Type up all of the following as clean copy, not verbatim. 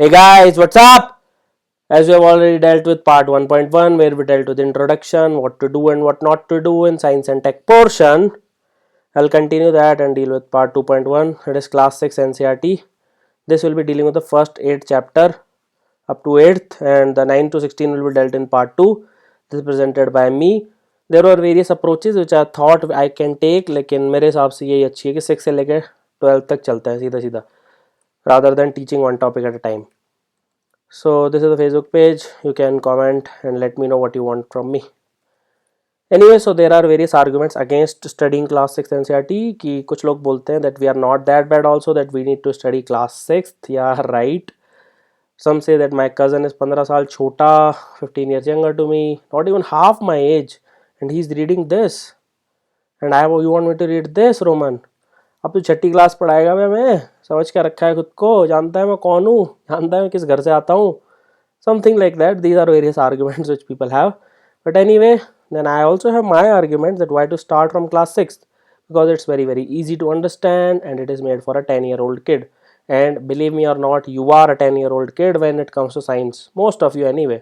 Hey guys, what's up? As we have already dealt with part 1.1, where we dealt with introduction, what to do and what not to do in science and tech portion, I'll continue that and deal with part 2.1, it is class 6 NCRT. This will be dealing with the first 8 chapter up to 8th, and the 9 to 16 will be dealt in part 2. This is presented by me. There were various approaches which I thought I can take, लेकिन मेरे हिसाब से यही अच्छी है कि 6 से लेकर 12 तक चलता है सीधा सीधा, rather than teaching one topic at a time. So this is the Facebook page. You can comment and let me know what you want from me. Anyway, so there are various arguments against studying class 6 NCRT कि कुछ लोग बोलते हैं that we are not that bad also, that we need to study class 6th. Yeah, right. Some say that my cousin is 15 साल छोटा, 15 years younger to me, not even half my age, and he's reading this. And you want me to read this, Roman? अब तो छठी class पढ़ाएगा मैं समझ के रखा है खुद को, जानता है मैं कौन हूँ, जानता है मैं किस घर से आता हूँ. Something like that. These are various arguments which people have. But anyway, then I also have my argument that why to start from class 6th, because it's very easy to understand and it is made for a 10-year-old kid. And believe me or not, you are a 10-year-old kid when it comes to science. Most of you anyway.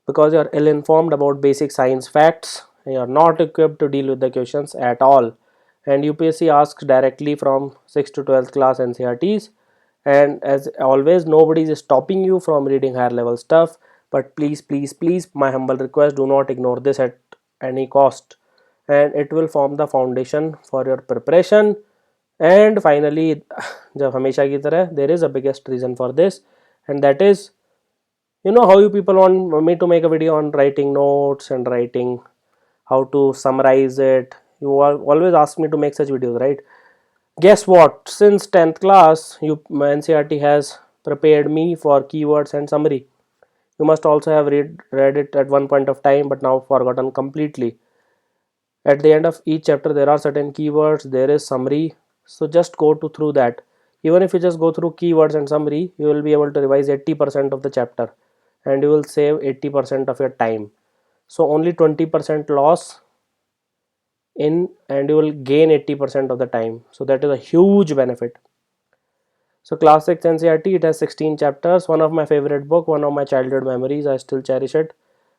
Because you are ill informed about basic science facts, you are not equipped to deal with the questions at all. And UPSC asks directly from 6th to 12th class NCRTs, and as always nobody is stopping you from reading higher level stuff, but please my humble request, do not ignore this at any cost, and it will form the foundation for your preparation. And finally, जब हमेशा की तरह, there is a biggest reason for this, and that is, you know how you people want me to make a video on writing notes and writing how to summarize it. You always ask me to make such videos, right? Guess what? Since 10th class, NCRT has prepared me for keywords and summary. You must also have read it at one point of time, but now forgotten completely. At the end of each chapter, there are certain keywords, there is summary. So just go through that. Even if you just go through keywords and summary, you will be able to revise 80% of the chapter, and you will save 80% of your time. So only 20% loss in, and you will gain 80% of the time. So that is a huge benefit. So class 6 NCRT, it has 16 chapters. One of my favorite book, one of my childhood memories. I still cherish it.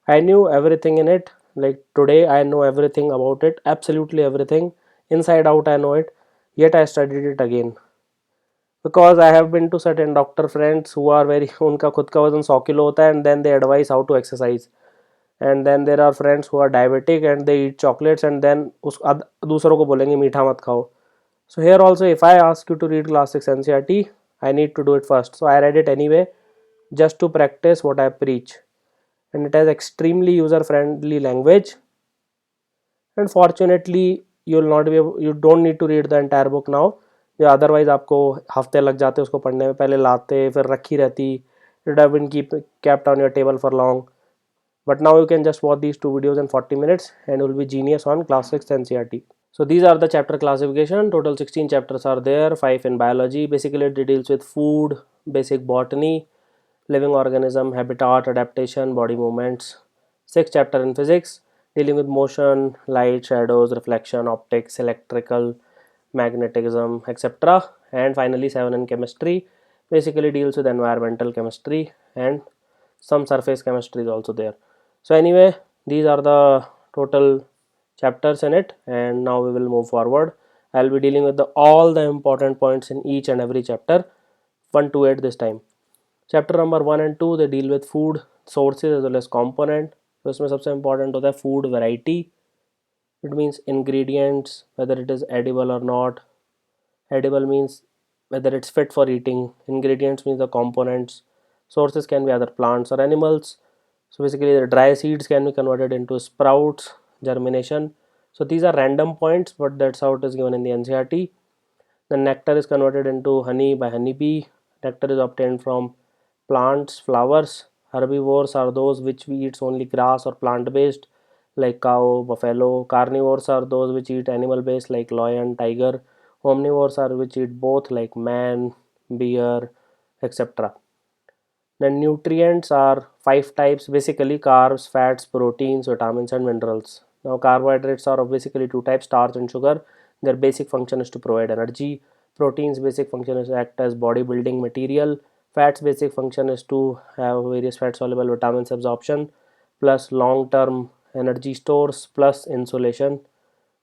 I knew everything in it. Like today, I know everything about it. Absolutely everything. Inside out, I know it. Yet I studied it again. Because I have been to certain doctor friends who are very, उनका खुद का वजन 100 kilo होता है, and then they advise how to exercise. And then there are friends who are diabetic and they eat chocolates, and then दूसरों को बोलेंगे मीठा मत खाओ. So here also, if I ask you to read class 6 NCRT, I need to do it first. So I read it anyway, just to practice what I preach. And it has extremely user-friendly language. And fortunately, you don't need to read the entire book now. या otherwise आपको हफ्ते लग जाते उसको पढ़ने में, पहले लाते फिर रखी रहती. It would have been kept on your table for long. But now you can just watch these two videos in 40 minutes and you will be genius on class 6 NCRT. So these are the chapter classification. Total 16 chapters are there, 5 in biology. Basically it deals with food, basic botany, living organism, habitat, adaptation, body movements. 6 chapter in physics, dealing with motion, light, shadows, reflection, optics, electrical, magnetism, etc. And finally 7 in chemistry, basically deals with environmental chemistry, and some surface chemistry is also there. So anyway, these are the total chapters in it, and now we will move forward. I'll be dealing with all the important points in each and every chapter, 1 to 8 this time. Chapter number 1 and 2, they deal with food sources as well as component. तो इसमें सबसे important होता है food variety. It means ingredients, whether it is edible or not. Edible means whether it's fit for eating. Ingredients means the components. Sources can be either plants or animals. So basically the dry seeds can be converted into sprouts, germination. So these are random points, but that's how it is given in the NCRT. The nectar is converted into honey by honeybee. Nectar is obtained from plants, flowers. Herbivores are those which we eat only grass or plant based, like cow, buffalo. Carnivores are those which eat animal based, like lion, tiger. Omnivores are which eat both, like man, bear, etc. Then nutrients are 5 types, basically carbs, fats, proteins, vitamins and minerals. Now carbohydrates are of basically 2 types, starch and sugar. Their basic function is to provide energy. Proteins basic function is to act as body building material. Fat's basic function is to have various fat soluble vitamins absorption plus long term energy stores plus insulation.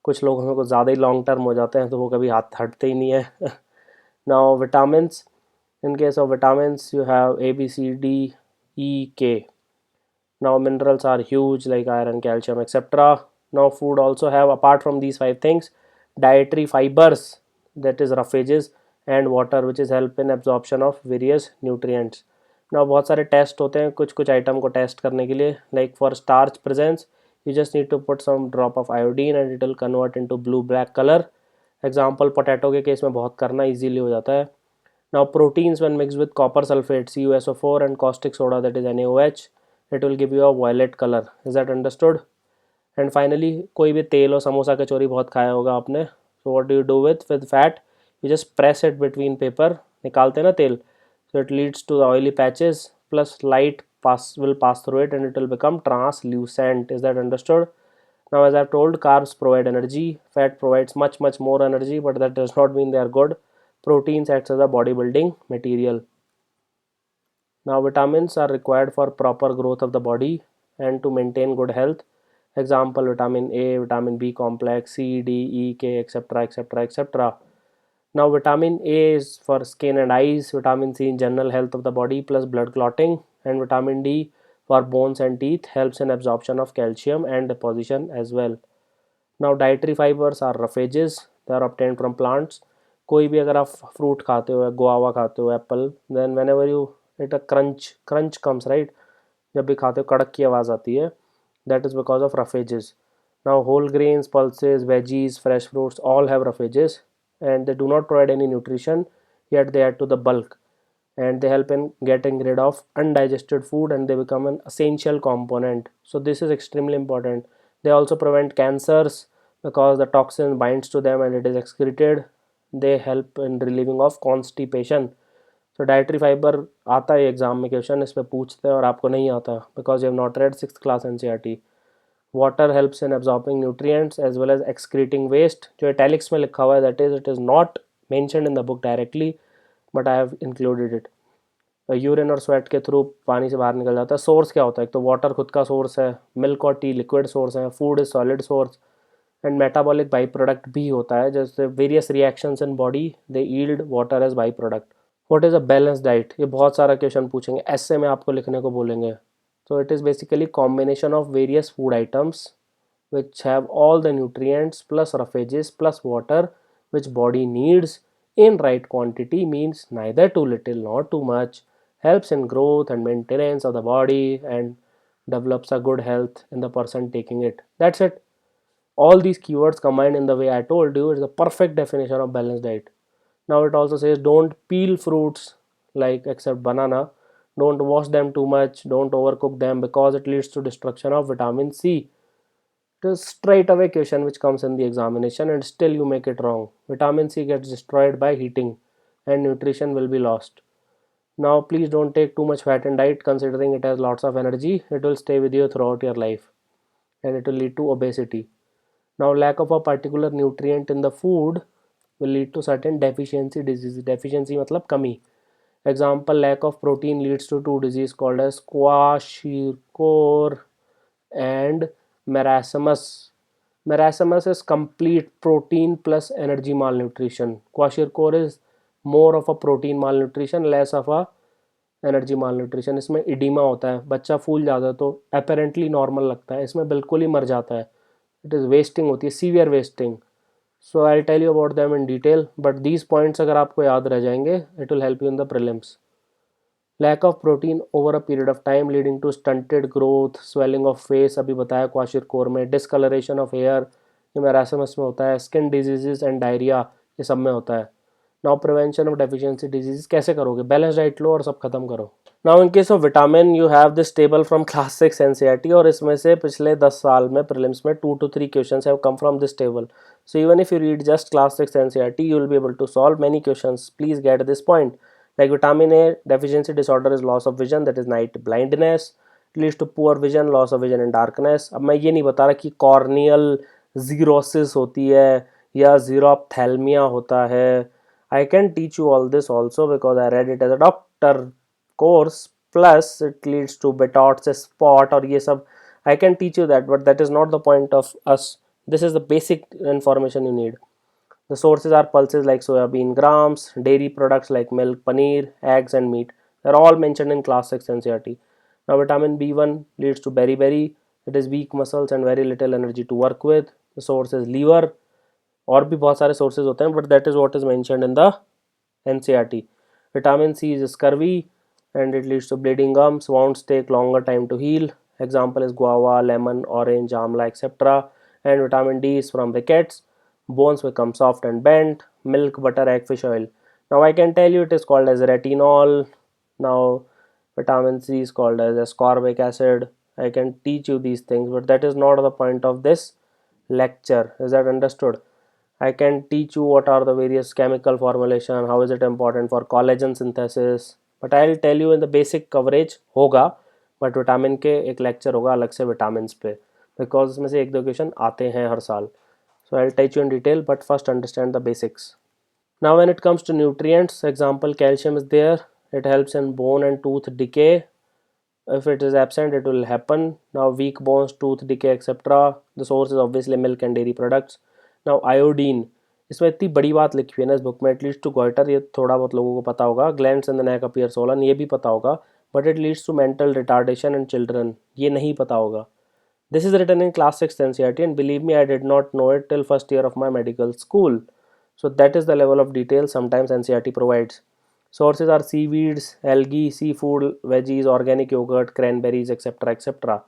कुछ लोगों में कुछ ज़्यादा ही long term हो जाते हैं तो वो कभी हाथ हटते ही नहीं है. Now vitamins, in case of vitamins you have A, B, C, D, E, K. Now minerals are huge like iron, calcium, etc. Now food also have, apart from these five things, dietary fibers, that is roughages, and water which is help in absorption of various nutrients. Now बहुत सारे test होते हैं कुछ कुछ item को test करने के लिए. Like for starch presence you just need to put some drop of iodine and it will convert into blue black color. Example potato के केस में बहुत करना easily हो जाता है. Now proteins when mixed with copper sulfate CuSO4 and caustic soda, that is NaOH, it will give you a violet color. Is that understood? And finally कोई भी तेल और समोसा कचौरी बहुत खाया होगा आपने. So what do you do with fat? You just press it between paper, निकालते हैं ना तेल, so it leads to the oily patches plus light will pass through it and it will become translucent. Is that understood? Now as I've told, carbs provide energy, fat provides much more energy, but that does not mean they are good. Proteins acts as a bodybuilding material. Now vitamins are required for proper growth of the body and to maintain good health. Example vitamin A, vitamin B complex, C, D, E, K, etc, etc, etc. Now vitamin A is for skin and eyes, vitamin C in general health of the body plus blood clotting, and vitamin D for bones and teeth, helps in absorption of calcium and deposition as well. Now dietary fibers are roughages, they are obtained from plants. कोई भी अगर आप fruit खाते हो, guava खाते हो, apple, then whenever you eat a crunch comes, right, जब भी खाते हो कड़क की आवाज़ आती है, that is because of roughages. Now whole grains, pulses, veggies, fresh fruits all have roughages and they do not provide any nutrition, yet they add to the bulk and they help in getting rid of undigested food and they become an essential component. So this is extremely important. They also prevent cancers because the toxin binds to them and it is excreted. They help in relieving of constipation. So dietary fiber आता है exam में question, इस पे पूछते हैं और आपको नहीं आता because you have not read 6th class NCERT. Water helps in absorbing nutrients as well as excreting waste. जो italics में लिखा हुआ है, that is, it is not mentioned in the book directly, but I have included it. Urine और sweat के through पानी से बाहर निकल जाता है. सोर्स क्या होता है? एक तो वाटर खुद का सोर्स है, मिल्क और टी लिक्विड सोर्स है, food is solid source, and metabolic by product भी होता है. जैसे various reactions in body they yield water as by product. What is a balance diet? ये बहुत सारा क्वेश्चन पूछेंगे, ऐसे में आपको लिखने को बोलेंगे. So it is basically combination of various food items which have all the nutrients plus roughages plus water which body needs in right quantity, means neither too little nor too much, helps in growth and maintenance of the body and develops a good health in the person taking it. That's it. All these keywords combined in the way I told you is the perfect definition of balanced diet. Now it also says don't peel fruits like except banana, don't wash them too much, don't overcook them because it leads to destruction of vitamin C. It is straight away question which comes in the examination and still you make it wrong. Vitamin C gets destroyed by heating and nutrition will be lost. Now please don't take too much fat in diet considering it has lots of energy. It will stay with you throughout your life and it will lead to obesity. Now lack of a particular nutrient in the food will lead to certain deficiency disease. Deficiency मतलब कमी. Example, lack of protein leads to two diseases called as kwashiorkor and marasmus. Marasmus is complete protein plus energy malnutrition. Kwashiorkor is more of a protein malnutrition, less of a energy mall nutrition. इसमें oedema होता है, बच्चा फूल जाता है तो apparently normal लगता है, इसमें बिल्कुल ही मर जाता है. इट इज़ वेस्टिंग होती है, severe wasting. So I tell you about them in detail, but these points अगर आपको याद रह जाएंगे it will help you in the prelims. Lack of protein over a period of time leading to stunted growth, swelling of face, अभी बताया kwashiorkor में, discolouration of hair, ये marasmus में होता है, स्किन डिजीजेज एंड डायरिया, ये सब में होता है. Now prevention of deficiency disease कैसे करोगे? बैलेंस डाइट लो और सब खत्म करो. Now in case of vitamin you have this table from class 6 NCERT और इसमें से पिछले 10 साल में प्रीलिम्स में 2 to 3 questions have come from this table. So even if you read just class 6 NCERT, you will be able to solve many questions. Please get this point. Like vitamin A deficiency disorder is loss of vision, that is night blindness. It leads to poor vision, loss of vision and darkness. अब मैं ये नहीं बता रहा कि corneal xerosis होती है या xerophthalmia होता है. I can teach you all this also because I read it as a doctor course plus it leads to Betot से spot और ये सब I can teach you that, but that is not the point of us. This is the basic information you need. The sources are pulses like soybean grams, dairy products like milk, paneer, eggs and meat. They are all mentioned in class 6 NCERT. Now vitamin B1 leads to beriberi. It is weak muscles and very little energy to work with. The source is liver. और भी बहुत सारे sources होते हैं, but that is what is mentioned in the NCERT. Vitamin C is scurvy and it leads to bleeding gums. Wounds take longer time to heal. Example is guava, lemon, orange, amla, etc. And vitamin D is from rickets. Bones become soft and bent. Milk, butter, egg, fish oil. Now I can tell you it is called as retinol. Now vitamin C is called as ascorbic acid. I can teach you these things, but that is not the point of this lecture. Is that understood? I can teach you what are the various chemical formulation, how is it important for collagen synthesis, but I'll tell you in the basic coverage होगा, but vitamin के एक lecture होगा अलग से vitamins पे, because इसमें से एक दो क्वेश्चन आते हैं हर साल. So I'll teach you in detail, but first understand the basics. Now when it comes to nutrients, example calcium is there. It helps in bone and tooth decay. If it is absent, it will happen. Now weak bones, tooth decay, etc. The source is obviously milk and dairy products. Now iodine, इसमें इतनी बड़ी बात लिखी हुई है ना इस book में. इट लीड्स टू गोइटर, ये थोड़ा बहुत लोगों को पता होगा. Glands in the neck appear swollen, ये भी पता होगा. But it leads to mental retardation in children, ये नहीं पता होगा. This is written in class 6 NCERT, and believe me, I did not know it till first year of my medical school. So that is the level of detail sometimes NCERT provides. Sources are seaweeds, algae, seafood, veggies, organic yogurt, cranberries, etc. etc.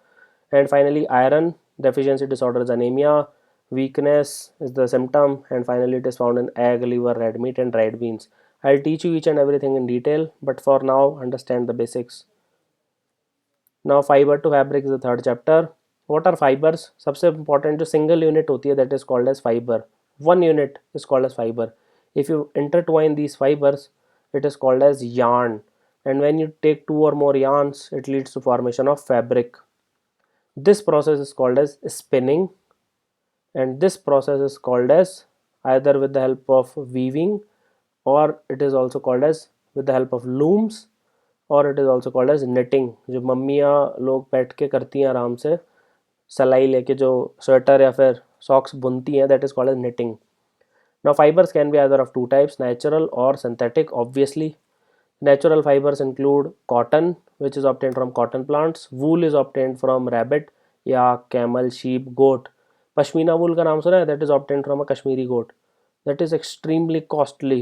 And finally, iron deficiency disorder is anemia. Weakness is the symptom, and finally, it is found in egg, liver, red meat, and dried beans. I'll teach you each and everything in detail, but for now, understand the basics. Now fiber to fabric is the third chapter. What are fibers? सबसे important जो single unit होती है, that is called as fiber. One unit is called as fiber. If you intertwine these fibers, it is called as yarn. And when you take two or more yarns, it leads to formation of fabric. This process is called as spinning, and this process is called as either with the help of weaving, or it is also called as with the help of looms, और it is also called as knitting. जो मम्मियाँ लोग बैठ के करती हैं आराम से सलाई लेके जो स्वेटर या फिर सॉक्स बुनती हैं, that is called as knitting. Now fibres can be either of two types, natural और synthetic. Obviously natural fibers include cotton, which is obtained from cotton plants. Wool is obtained from rabbit, yak, camel, sheep, goat. Pashmina wool का नाम सुना है? That is obtained from a Kashmiri goat. That is extremely costly.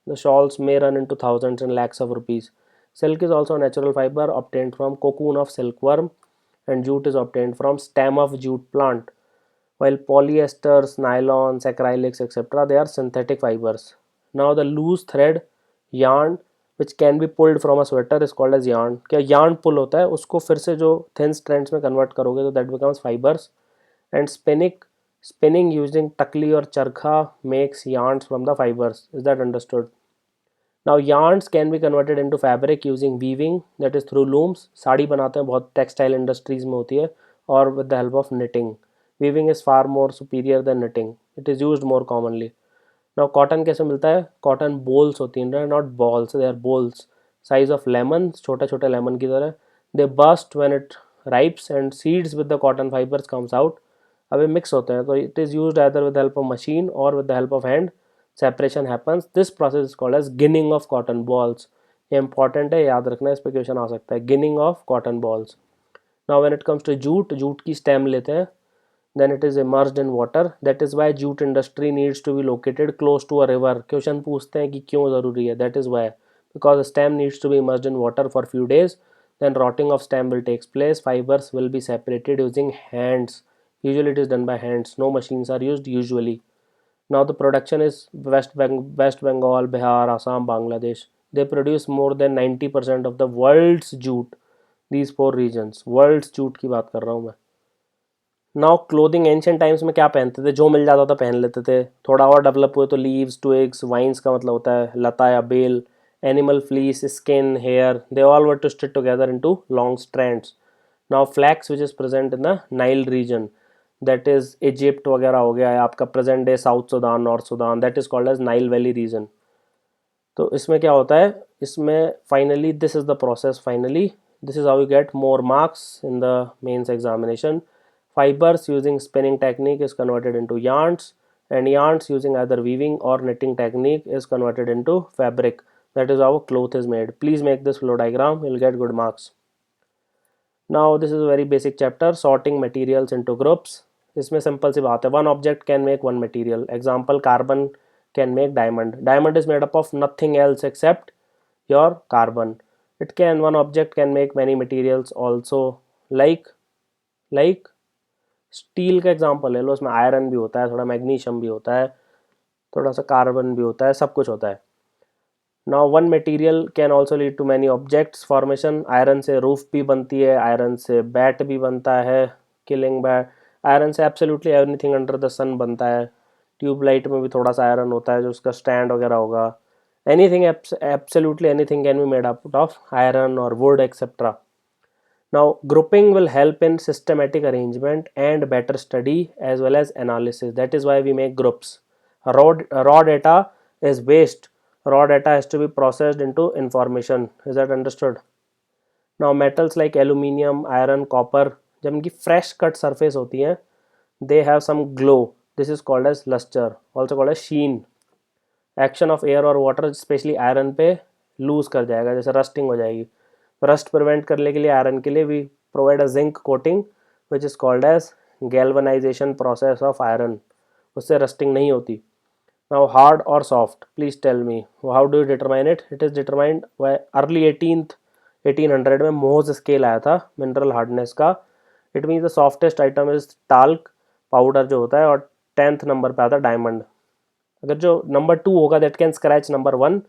The shawls may run into thousands and lakhs of rupees. Silk is also a natural fiber obtained from cocoon of silkworm, and jute is obtained from stem of jute plant. While polyesters, nylons, acrylics, etc., they are synthetic fibers. Now the loose thread yarn which can be pulled from a sweater is called as yarn. क्या yarn pull होता है, उसको फिर से जो thin strands में convert करोगे तो that becomes fibers. And spinning using takli or charkha makes yarns from the fibers. Is that understood? Now yarns can be converted into fabric using weaving, that is through looms. Sari बनाते हैं बहुत textile industries में होती है, और with the help of knitting. Weaving is far more superior than knitting. It is used more commonly. Now cotton कैसे मिलता है? Cotton balls होती हैं, not balls, they are balls. Size of lemon, छोटे छोटे lemon की तरह. They burst when it ripes and seeds with the cotton fibers comes out. अब ये mix होते हैं, तो it is used either with the help of machine or with the help of hand. Separation happens. This process is called as ginning of cotton balls. ये important है, याद रखना, इस पे क्वेश्चन आ सकता है. Ginning of cotton balls. Now when it comes to jute की stem लेते हैं, then it is immersed in water. That is why jute industry needs to be located close to a river. Question पूछते हैं कि क्यों ज़रूरी है? That is why, because the stem needs to be immersed in water for few days. Then rotting of stem will take place. Fibers will be separated using hands. Usually it is done by hands. No machines are used usually. Now the production is West Bengal, Bihar, Assam, Bangladesh. They produce more than 90% of the world's jute. These four regions. World's jute की बात कर रहा हूँ मैं. Now clothing ancient times में क्या पहनते थे? जो मिल जाता था पहन लेते थे. थोड़ा और डेवलप हुए तो लीव्स, ट्विग्स, वाइन्स का मतलब होता है लता या बेल, animal fleece, skin, hair, they all were twisted together into long strands. Now flax which is present in the Nile region, that is Egypt वगैरह हो गया, आपका present day South Sudan, North Sudan, that is called as Nile valley region. तो इसमें क्या होता है, इसमें finally this is the process. Finally this is how you get more marks in the mains examination. Fibers using spinning technique is converted into yarns, and yarns using either weaving or knitting technique is converted into fabric. That is how cloth is made. Please make this flow diagram, you'll get good marks. Now this is a very basic chapter, sorting materials into groups. इसमें simple सी बात है, one object can make one material. Example, carbon can make diamond. Diamond is made up of nothing else except your carbon. It can, one object can make many materials also, like steel का example ले लो, उसमें iron भी होता है, थोड़ा magnesium भी होता है, थोड़ा सा कार्बन भी होता है, सब कुछ होता है. Now one material can also lead to many objects formation. Iron से रूफ भी बनती है, आयरन से बैट भी बनता है, किलिंग बैट. आयरन से absolutely everything under the sun बनता है. ट्यूबलाइट में भी थोड़ा सा आयरन होता है जो उसका स्टैंड वगैरह होगा. Anything, absolutely anything can be made up of iron और wood etcetera. Now, grouping will help in systematic arrangement and better study as well as analysis. That is why we make groups. Raw data is waste. Raw data has to be processed into information. Is that understood? Now, metals like aluminium, iron, copper, जब इनकी fresh cut surface होती है, they have some glow. This is called as luster, also called as sheen. Action of air और water, especially iron पे lose कर जाएगा, जैसे rusting हो जाएगी. रस्ट प्रिवेंट करने के लिए आयरन के लिए we provide a zinc coating which is called as galvanisation process of iron. उससे रस्टिंग नहीं होती. नाउ हार्ड और soft, please tell me how do you determine it. It is determined by early 1800 में Mohs scale आया था mineral hardness का. It means the softest item is talc powder जो होता है, और 10th नंबर पे आता है डायमंड. अगर जो नंबर 2 होगा that can scratch number 1,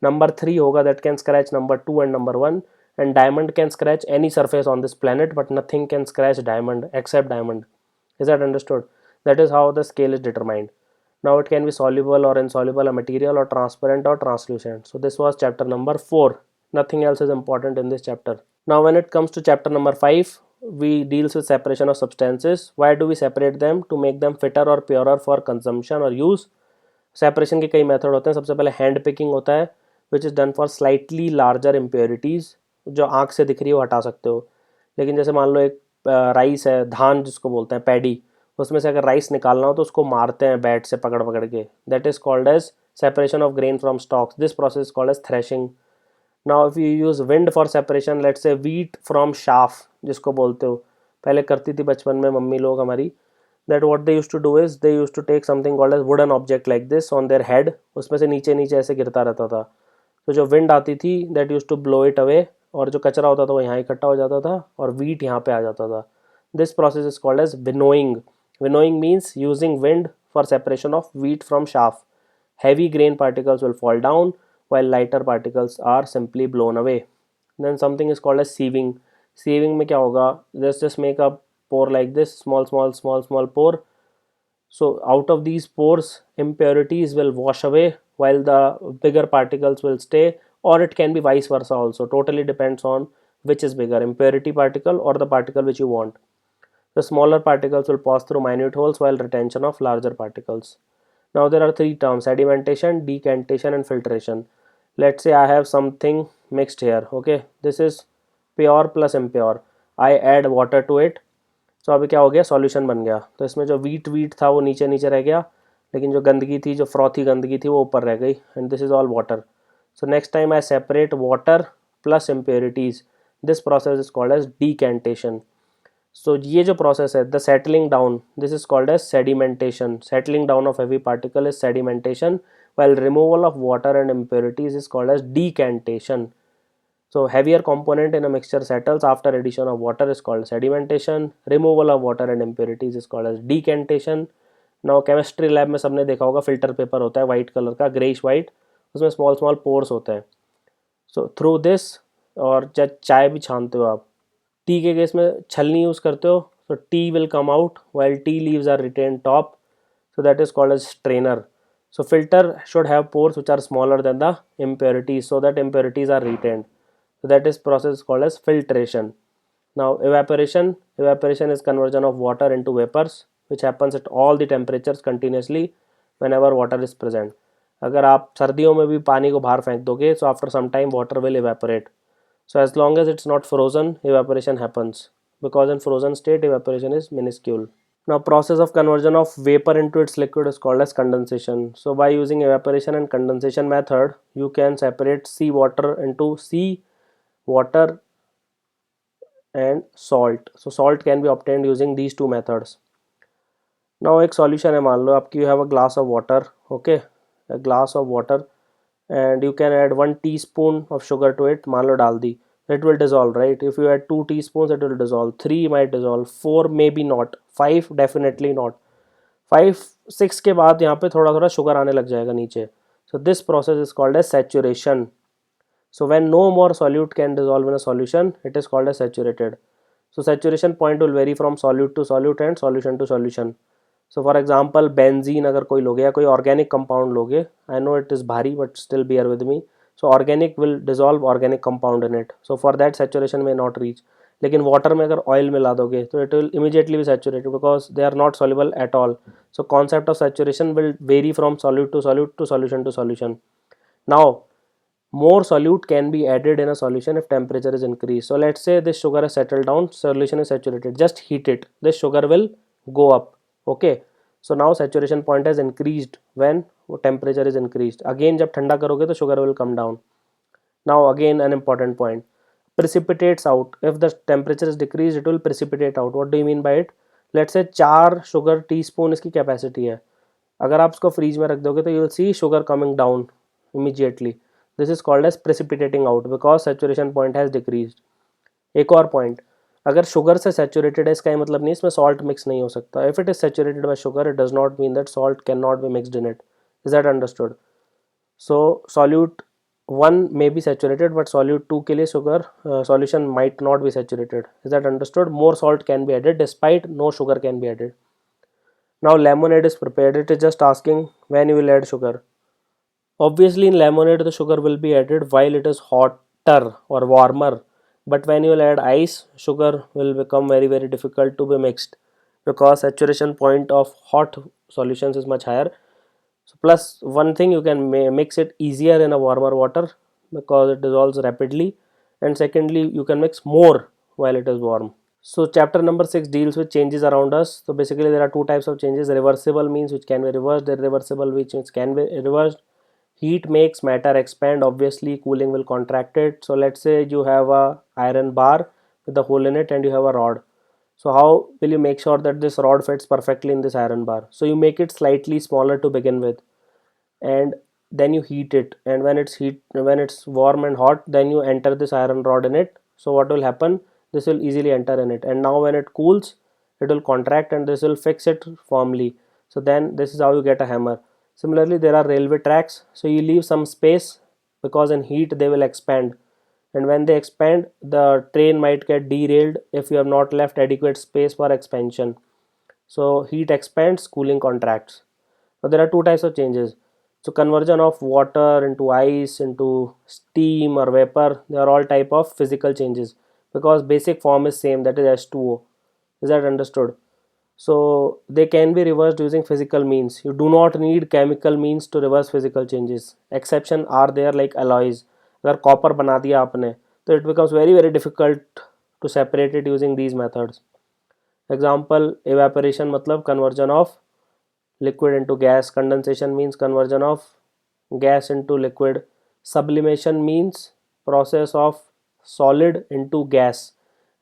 number 3 होगा that can scratch number 2 and number 1. And diamond can scratch any surface on this planet, but nothing can scratch diamond except diamond. Is that understood? That is how the scale is determined. Now it can be soluble or insoluble, a material, or transparent or translucent. So this was chapter number 4. Nothing else is important in this chapter. Now when it comes to chapter number 5, we deals with separation of substances. Why do we separate them? To make them fitter or purer for consumption or use. Separation के कई method होते हैं. सबसे पहले hand picking होता है, which is done for slightly larger impurities. जो आँख से दिख रही है वो हटा सकते हो. लेकिन जैसे मान लो एक राइस है, धान जिसको बोलते हैं पैडी, उसमें से अगर राइस निकालना हो तो उसको मारते हैं बैट से पकड़ पकड़ के. That is called as separation of grain from stalks. This process is called as threshing. Now if you use wind for separation, let's say wheat from chaff जिसको बोलते हो, पहले करती थी बचपन में मम्मी लोग हमारी. That what they used to do is they used to take something called as wooden object like this on their head. उसमें से नीचे नीचे ऐसे गिरता रहता था. तो जो विंड आती थी that used to blow it away, और जो कचरा होता था वो यहाँ इकट्ठा हो जाता था और वीट यहाँ पे आ जाता था. This process is called as winnowing. Winnowing means using wind for separation of wheat from chaff. Heavy grain particles will fall down while lighter particles are simply blown away. Then something is called as sieving. Sieving में क्या होगा, just make a pore like this, small pore. So out of these pores impurities will wash away while the bigger particles will stay, or it can be vice versa also. Totally depends on which is bigger, impurity particle or the particle which you want. The smaller particles will pass through minute holes while retention of larger particles. Now there are three terms: sedimentation, decantation and filtration. Let's say I have something mixed here. Okay, this is pure plus impure. I add water to it. So अभी क्या हो गया, solution बन गया. तो इसमें जो wheat था वो नीचे नीचे रह गया, लेकिन जो गंदगी थी, जो फ्रॉथी गंदगी थी वो ऊपर रह गई. And this is all water. So next time I separate water plus impurities. This process is called as decantation. So ये जो प्रोसेस है, the settling down, this is called as sedimentation. Settling down of heavy particle is sedimentation, while removal of water and impurities is called as decantation. So heavier component in a mixture settles after addition of water is called sedimentation. Removal of water and impurities is called as decantation. Now chemistry lab में सबने देखा होगा filter paper होता है white colour का, greyish white, उसमें small pores होते हैं. सो थ्रू दिस, और चाय भी छानते हो आप, टी के केस में छलनी यूज़ करते हो, so tea will come out while tea leaves are retained top, so that is called as strainer. So filter should have pores which are smaller than the impurities, so that impurities are retained. So that is process called as filtration. Now evaporation is conversion of water into vapors, which happens at all the temperatures continuously whenever water is present. अगर आप सर्दियों में भी पानी को बाहर फेंक दोगे, so after some time water will evaporate. So as long as it's not frozen, evaporation happens, because in frozen state evaporation is minuscule. Now process of conversion of vapor into its liquid is called as condensation. So by using evaporation and condensation method, you can separate sea water into sea water and salt. So salt can be obtained using these two methods. Now एक solution है, मान लो आपकी, you have a glass of water, okay, a glass of water, and you can add 1 teaspoon of sugar to it, मान लो डाल दी, it will dissolve, right? If you add 2 teaspoons, it will dissolve, 3 might dissolve, 4 maybe not, 5 definitely not, 5 6 के बाद यहाँ पे थोड़ा थोड़ा sugar आने लग जाएगा नीचे. So this process is called as saturation. So when no more solute can dissolve in a solution, it is called as saturated. So saturation point will vary from solute to solute and solution to solution. So for example, benzene अगर कोई लोगे या कोई organic compound लोगे, I know it is भारी but still bear with me. So organic will dissolve organic compound in it. So for that saturation may not reach. लेकिन water में अगर oil मिला दोगे तो it will immediately be saturated because they are not soluble at all. So concept of saturation will vary from solute to solution to solution. Now more solute can be added in a solution if temperature is increased. So let's say this sugar is settled down, solution is saturated, just heat it, this sugar will go up, okay. So now saturation point has increased when temperature is increased. Again जब ठंडा करोगे तो sugar will come down. Now again an important point, precipitates out. If the temperature is decreased, it will precipitate out. What do you mean by it? Let's say 4 sugar teaspoon इसकी capacity है, अगर आप इसको freeze में रख दोगे तो you will see sugar coming down immediately. This is called as precipitating out because saturation point has decreased. एक और point, अगर शुगर से सैचुरेटेड है इसका ये मतलब नहीं इसमें सॉल्ट मिक्स नहीं हो सकता. If it is saturated bye sugar, it does not mean that salt can not be mixed in it. Is that understood? So solute 1 may be saturated but solute 2 के लिए sugar solution might not be saturated. Is that understood? More salt can be added despite no sugar can be added. Now lemonade is prepared. It is just asking when you will add sugar. Obviously in lemonade the sugar will be added while it is hotter or warmer, but when you will add ice, sugar will become very difficult to be mixed because saturation point of hot solutions is much higher. So plus one thing, you can mix it easier in a warmer water because it dissolves rapidly, and secondly you can mix more while it is warm. So chapter number 6 deals with changes around us. So basically there are two types of changes: reversible means which can be reversed, irreversible which can be reversed. Heat makes matter expand, obviously cooling will contract it. So let's say you have a iron bar with a hole in it and you have a rod. So how will you make sure that this rod fits perfectly in this iron bar? So you make it slightly smaller to begin with, and then you heat it, and when it's warm and hot, then you enter this iron rod in it. So what will happen, this will easily enter in it, and now when it cools, it will contract and this will fix it firmly. So then this is how you get a hammer. Similarly there are railway tracks, so you leave some space because in heat they will expand, and when they expand the train might get derailed if you have not left adequate space for expansion. So heat expands, cooling contracts. Now there are two types of changes. So conversion of water into ice, into steam or vapor, they are all type of physical changes because basic form is same, that is H2O. Is that understood? So they can be reversed using physical means. You do not need chemical means to reverse physical changes. Exception are there like alloys. अगर copper बना दिया आपने तो it becomes very difficult to separate it using these methods. Example, evaporation मतलब conversion of liquid into gas. Condensation means conversion of gas into liquid. Sublimation means process of solid into gas.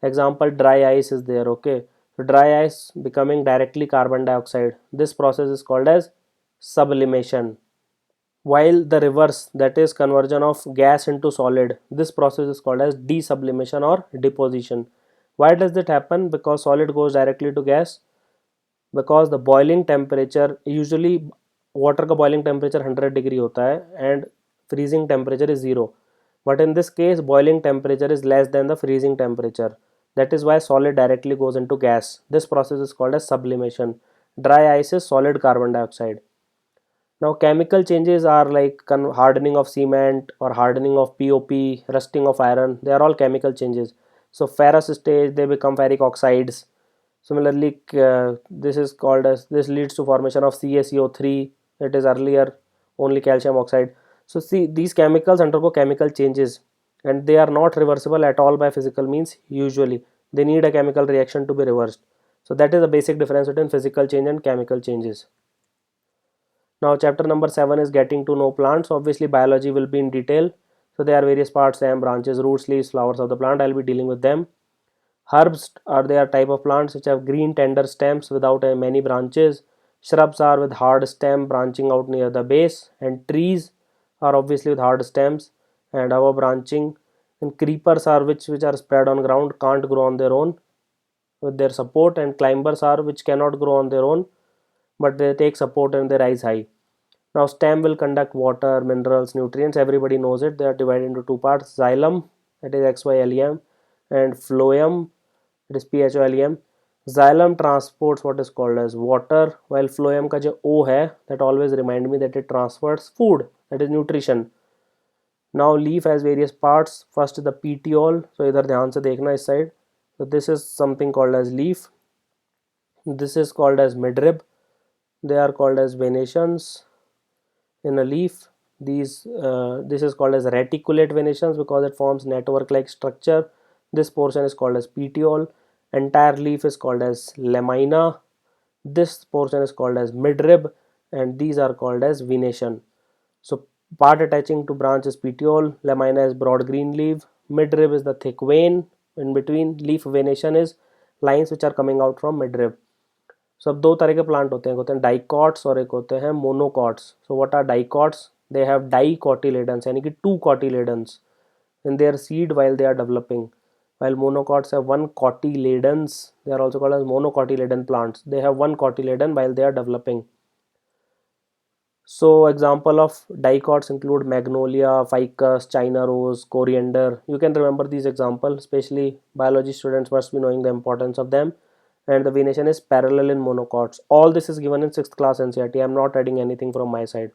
Example, dry ice is there, okay. So dry ice becoming directly carbon dioxide. This process is called as sublimation. While the reverse, that is conversion of gas into solid, this process is called as desublimation or deposition. Why does that happen? Because solid goes directly to gas, because the boiling temperature, usually water का boiling temperature 100 degree होता है and freezing temperature is 0, but in this case boiling temperature is less than the freezing temperature. That is why solid directly goes into gas. This process is called as sublimation. Dry ice is solid carbon dioxide. Now chemical changes are like hardening of cement or hardening of POP, rusting of iron. They are all chemical changes. So ferrous stage, they become ferric oxides. Similarly, this leads to formation of CaCO3. It is earlier only calcium oxide. So see, these chemicals undergo chemical changes and they are not reversible at all by physical means. Usually they need a chemical reaction to be reversed. So that is the basic difference between physical change and chemical changes. Now chapter number 7 is getting to know plants. Obviously biology will be in detail. So there are various parts, stem, branches, roots, leaves, flowers of the plant. I'll be dealing with them. Herbs are their type of plants which have green tender stems without many branches. Shrubs are with hard stem branching out near the base, and trees are obviously with hard stems and above branching. And creepers are which are spread on ground, can't grow on their own with their support, and climbers are which cannot grow on their own but they take support and they rise high. Now stem will conduct water, minerals, nutrients. Everybody knows it. They are divided into two parts: xylem, that is XYLEM, and phloem, it is PHOLEM. Xylem transports what is called as water, while phloem का जो O है, that always remind me that it transfers food, that is nutrition. Now leaf has various parts. First is the petiole. So इधर ध्यान से देखना इस side. So this is something called as leaf. This is called as midrib. They are called as venations in a leaf. This is called as reticulate venations because it forms network like structure. This portion is called as petiole. Entire leaf is called as lamina. This portion is called as midrib, and these are called as venation. So part attaching to branch is petiole, lamina is broad green leaf, midrib is the thick vein in between, leaf venation is lines which are coming out from midrib. So अब दो तरह के plant होते हैं, dicots और एक होते हैं monocots. So what are dicots? They have dicotyledons यानी कि two cotyledons in their seed while they are developing, while monocots have one cotyledons. They are also called as monocotyledon plants. They have one cotyledon while they are developing. So example of dicots include magnolia, ficus, china rose, coriander. You can remember these examples, especially biology students must be knowing the importance of them. And the venation is parallel in monocots. All this is given in 6th class NCERT. I am not adding anything from my side.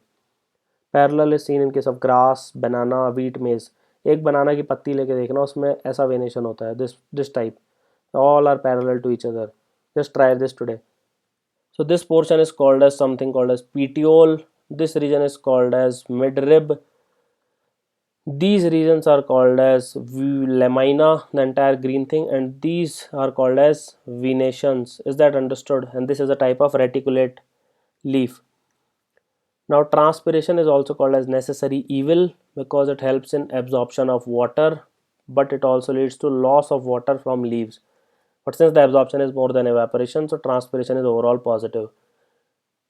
Parallel is seen in case of grass, banana, wheat, मेज. एक बनाना की पत्ती लेके देखना, उसमें ऐसा venation होता है, this type. All are parallel to each other. Just try this today. So this portion is called as something called as petiole. This region is called as midrib. These regions are called as lamina, the entire green thing, and these are called as venations. Is that understood? And this is a type of reticulate leaf. Now transpiration is also called as necessary evil because it helps in absorption of water, but it also leads to loss of water from leaves. But since the absorption is more than evaporation, so transpiration is overall positive.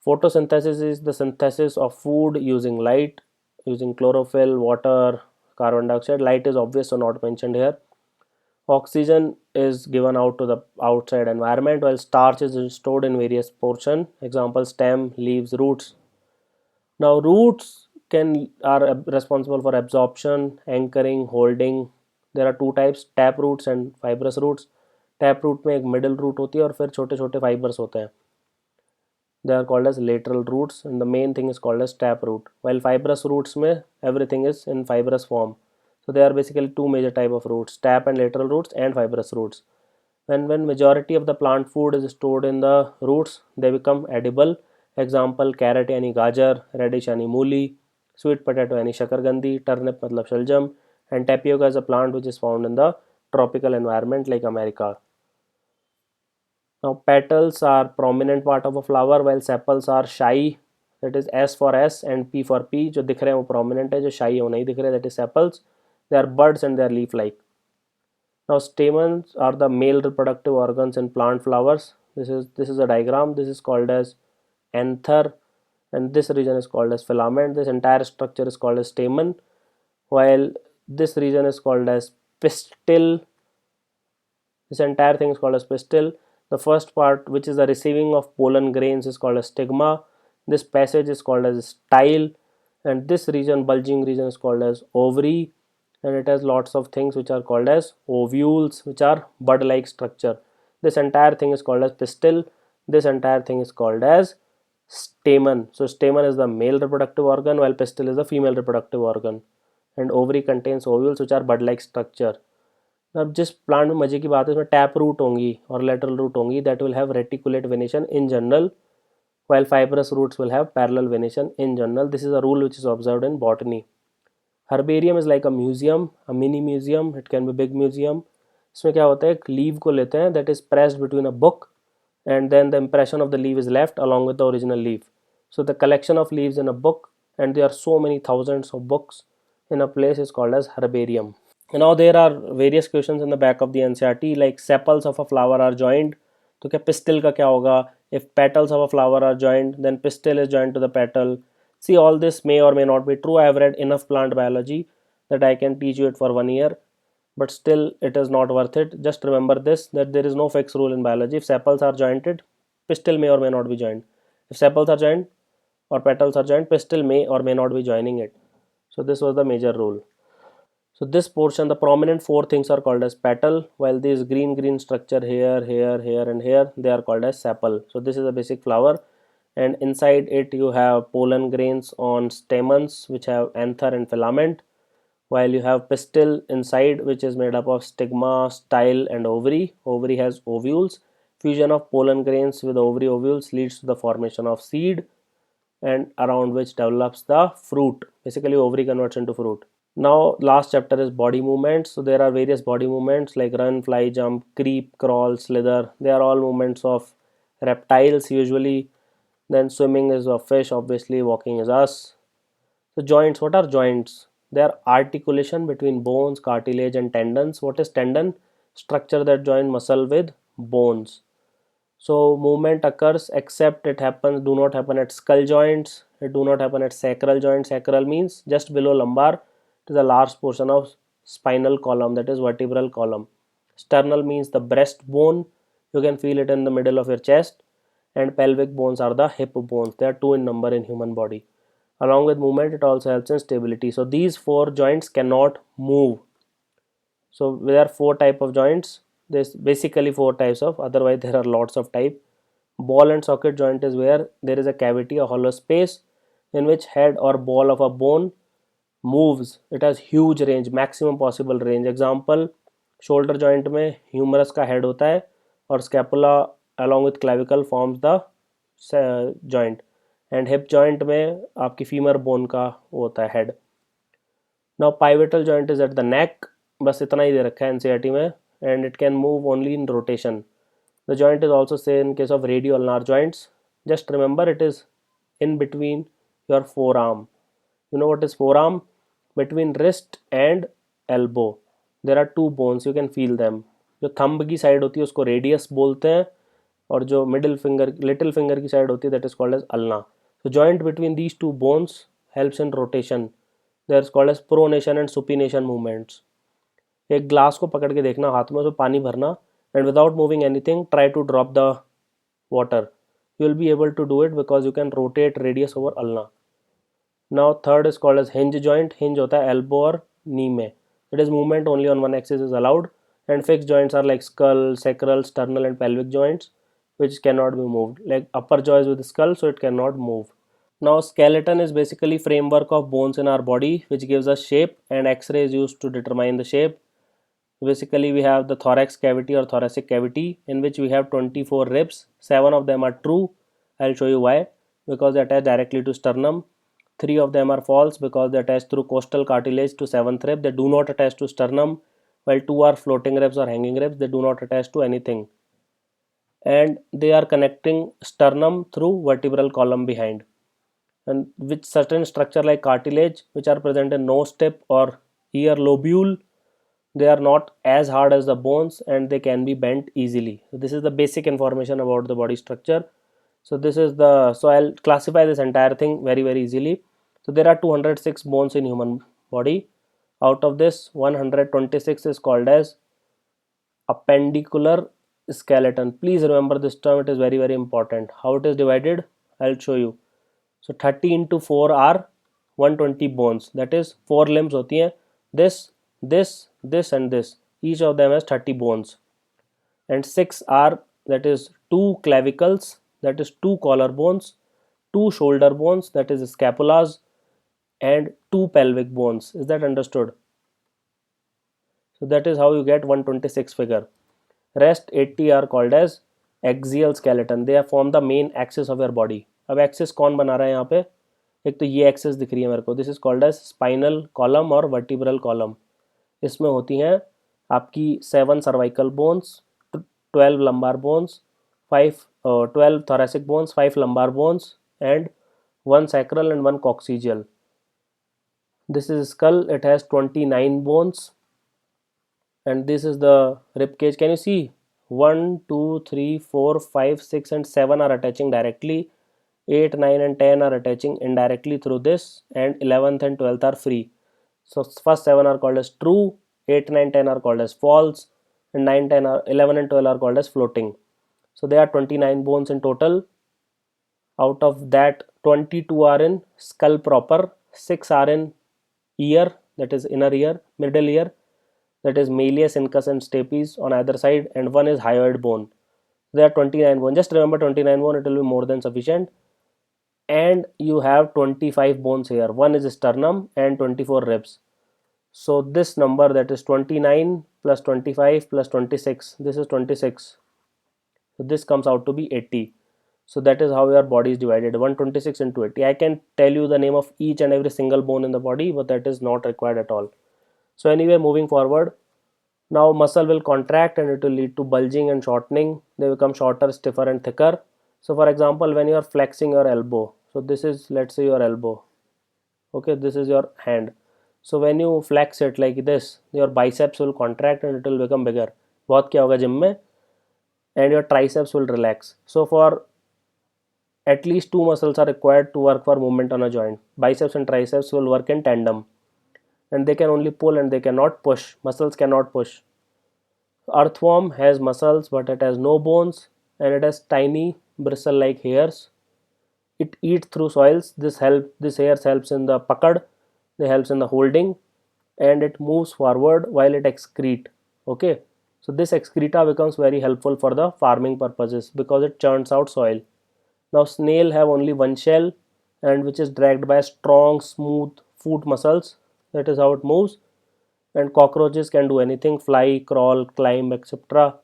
Photosynthesis is the synthesis of food using light, using chlorophyll, water, carbon dioxide. Light is obvious, so not mentioned here. Oxygen is given out to the outside environment, while starch is stored in various portions. Example: stem, leaves, roots. Now roots are responsible for absorption, anchoring, holding. There are two types, tap roots and fibrous roots. Tap root में एक middle root होती है और फिर छोटे छोटे fibres होते हैं. They are called as lateral roots and the main thing is called as tap root. While fibrous roots में everything is in fibrous form. So they are basically two major type of roots, tap and lateral roots and fibrous roots. When majority of the plant food is stored in the roots, they become edible. Example: carrot यानी गाजर, radish यानी मूली, sweet potato यानी शकरकंदी, turnip मतलब शलजम, and tapioca is a plant which is found in the tropical environment like America. Now petals are prominent part of a flower while sepals are shy. That is S for S and P for P. जो दिख रहे हैं वो prominent है, जो shy है वो नहीं दिख रहे, that is sepals. They are buds and they are leaf-like. Now stamens are the male reproductive organs in plant flowers. This is a diagram. This is called as anther, and this region is called as filament. This entire structure is called as stamen, while this region is called as pistil. This entire thing is called as pistil. The first part, which is the receiving of pollen grains, is called as stigma. This passage is called as style, and this region, bulging region, is called as ovary, and it has lots of things which are called as ovules, which are bud-like structure. This entire thing is called as pistil. This entire thing is called as stamen. So stamen is the male reproductive organ while pistil is the female reproductive organ, and ovary contains ovules which are bud-like structure. अब जिस plant में मजे की बात है, इसमें tap root होंगी और लेटरल रूट होंगी, that will have reticulate venation in general, while fibrous roots will have parallel venation in general. This is a rule which is observed in botany. Herbarium is like a museum, a mini museum. It can be big museum. इसमें क्या होता है, एक leave को लेते हैं that is pressed between a book and then the impression of the leaf is left along with the original leaf. So the collection of leaves in a book, and there are so many thousands of books in a place, is called as herbarium. Now there are various questions in the back of the NCERT like sepals of a flower are joined. तो क्या pistil का क्या होगा? If petals of a flower are joined, then pistil is joined to the petal. See, all this may or may not be true. I have read enough plant biology that I can teach you it for 1 year, but still it is not worth it. Just remember this, that there is no fixed rule in biology. If sepals are jointed, pistil may or may not be joined. If sepals are joined or petals are joined, pistil may or may not be joining it. So this was the major rule. So this portion, the prominent four things are called as petal, while this green structure here, here and here, they are called as sepal. So this is a basic flower, and inside it you have pollen grains on stamens which have anther and filament, while you have pistil inside, which is made up of stigma, style and ovary. Ovary has ovules. Fusion of pollen grains with ovary ovules leads to the formation of seed, and around which develops the fruit. Basically ovary converts into fruit. Now last chapter is body movements. So there are various body movements like run, fly, jump, creep, crawl, slither. They are all movements of reptiles usually. Then swimming is of fish, obviously. Walking is us. So joints, what are joints? They are articulation between bones, cartilage and tendons. What is tendon? Structure that join muscle with bones. So movement occurs, except it happens, do not happen at skull joints. It do not happen at sacral joint. Sacral means just below lumbar. It is a large portion of spinal column, that is vertebral column. Sternal means the breastbone. You can feel it in the middle of your chest. And pelvic bones are the hip bones. They are 2 in number in human body. Along with movement, it also helps in stability. So these 4 joints cannot move. So there are 4 type of joints. There's basically 4 types of, otherwise there are lots of type. Ball and socket joint is where there is a cavity, a hollow space, in which head or ball of a bone moves. It has huge range, maximum possible range. Example, shoulder joint में humerus का head होता है और scapula along with clavicle forms the joint, and hip joint में आपकी femur bone का होता है head. Now pivotal joint is at the neck. बस इतना ही दे रखा है NCERT में, and it can move only in rotation. The joint is also same in case of radioulnar joints. Just remember it is in between your forearm. You know what is forearm? Between wrist and elbow there are 2 bones, you can feel them. जो thumb की side होती है उसको radius बोलते हैं, और जो middle finger, little finger की साइड होती है, that is called as ulna. So joint between these 2 bones helps in rotation. They are called as pronation and supination movements. एक ग्लास को पकड़ के देखना हाथ में, उसमें पानी भरना, and without moving anything try to drop the water. You will be able to do it because you can rotate radius over ulna. Now third is called as hinge joint. Hinge होता है elbow और knee में. It is movement only on one axis is allowed. And fixed joints are like skull, sacral, sternal and pelvic joints, which cannot be moved. Like upper jaw is with skull, so it cannot move. Now skeleton is basically framework of bones in our body which gives us shape, and X-ray is used to determine the shape. Basically we have the thorax cavity or thoracic cavity in which we have 24 ribs. 7 of them are true. I'll show you why. Because they attach directly to sternum. 3 of them are false because they attach through costal cartilage to 7th rib. They do not attach to sternum, while 2 are floating ribs or hanging ribs. They do not attach to anything. And they are connecting sternum through vertebral column behind. And with certain structure like cartilage which are present in nose tip or ear lobule, they are not as hard as the bones and they can be bent easily. So this is the basic information about the body structure. So this is the, so I'll classify this entire thing very easily. So there are 206 bones in human body. Out of this 126 is called as appendicular skeleton. Please remember this term, it is very important. How it is divided, I'll show you. So 30 into 4 are 120 bones, that is 4 limbs होती हैं. This and this, each of them has 30 bones, and 6 are, that is 2 clavicles, that is 2 collarbones, 2 shoulder bones, that is scapulas, and 2 pelvic bones. Is that understood? So that is how you get 126 figure. Rest 80 are called as axial skeleton. They form the main axis of your body. अब axis कौन बना रहा है यहाँ पे, एक तो ये एक्सिस दिख रही है मेरे को, this is called as spinal column और वर्टिब्रल कॉलम। इसमें होती हैं आपकी 7 cervical bones, 12 lumbar bones, 12 thoracic bones, 5 lumbar bones, and 1 sacral and 1 coccygeal. This is skull, it has 29 bones, and this is the rib cage. Can you see 1 2 3 4 5 6 and 7 are attaching directly, 8 9 and 10 are attaching indirectly through this, and 11th and 12th are free. So first 7 are called as true, 8 9 10 are called as false, and 9 10 are 11 and 12 are called as floating. So there are 29 bones in total. Out of that, 22 are in skull proper, 6 are in ear, that is inner ear, middle ear, that is malleus, incus and stapes on either side, and 1 is hyoid bone. There are 29 bones. Just remember 29 bone, it will be more than sufficient. And you have 25 bones here. 1 is sternum and 24 ribs. So this number, that is 29 plus 25 plus 26, this is 26. So this comes out to be 80. So that is how your body is divided, 126 into 80. I can tell you the name of each and every single bone in the body, but that is not required at all. So anyway, moving forward, now muscle will contract and it will lead to bulging and shortening. They become shorter, stiffer and thicker. So for example, when you are flexing your elbow, so this is, let's say, your elbow, okay, this is your hand. So when you flex it like this, your biceps will contract and it will become bigger. बहुत क्या होगा gym में, and your triceps will relax. So for at least 2 muscles are required to work for movement on a joint. Biceps and triceps will work in tandem, and they can only pull and they cannot push. Muscles cannot push. Earthworm has muscles but it has no bones, and it has tiny bristle like hairs. It eats through soils. This hairs helps in the pakad, they helps in the holding, and it moves forward while it excrete. Okay, so this excreta becomes very helpful for the farming purposes because it churns out soil. Now snail have only one shell, and which is dragged by strong smooth foot muscles. That is how it moves. And cockroaches can do anything, fly, crawl, climb, etc.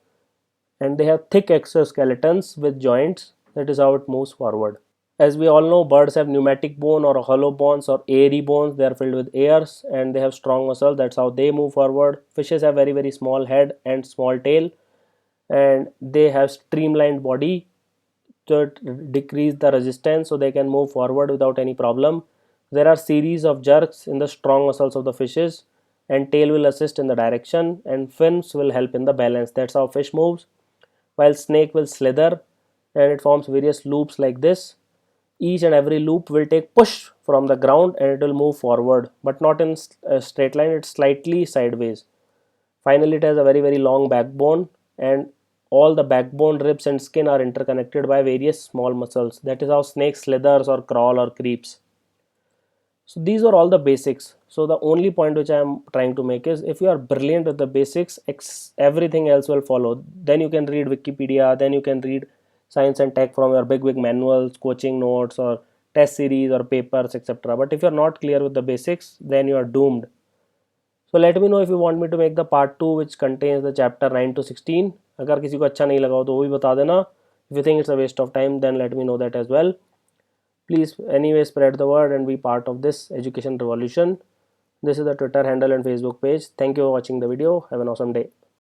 And they have thick exoskeletons with joints. That is how it moves forward. As we all know, birds have pneumatic bone or hollow bones or airy bones. They are filled with airs and they have strong muscles. That's how they move forward. Fishes have very very small head and small tail, and they have streamlined body to decrease the resistance so they can move forward without any problem. There are series of jerks in the strong muscles of the fishes, and tail will assist in the direction and fins will help in the balance. That's how fish moves. While snake will slither and it forms various loops like this. Each and every loop will take push from the ground and it will move forward, but not in a straight line, it's slightly sideways. Finally, it has a very very long backbone, and all the backbone, ribs and skin are interconnected by various small muscles. That is how snake slithers or crawl or creeps. So these are all the basics. So the only point which I am trying to make is, if you are brilliant with the basics, everything else will follow. Then you can read Wikipedia, then you can read science and tech from your big manuals, coaching notes or test series or papers, etc. But if you are not clear with the basics, then you are doomed. So let me know if you want me to make the part 2 which contains the chapter 9 to 16. अगर किसी को अच्छा नहीं लगा हो तो वो भी बता देना. If you think it's a waste of time, then let me know that as well. Please anyway spread the word and be part of this education revolution. This is the Twitter handle and Facebook page. Thank you for watching the video. Have an awesome day.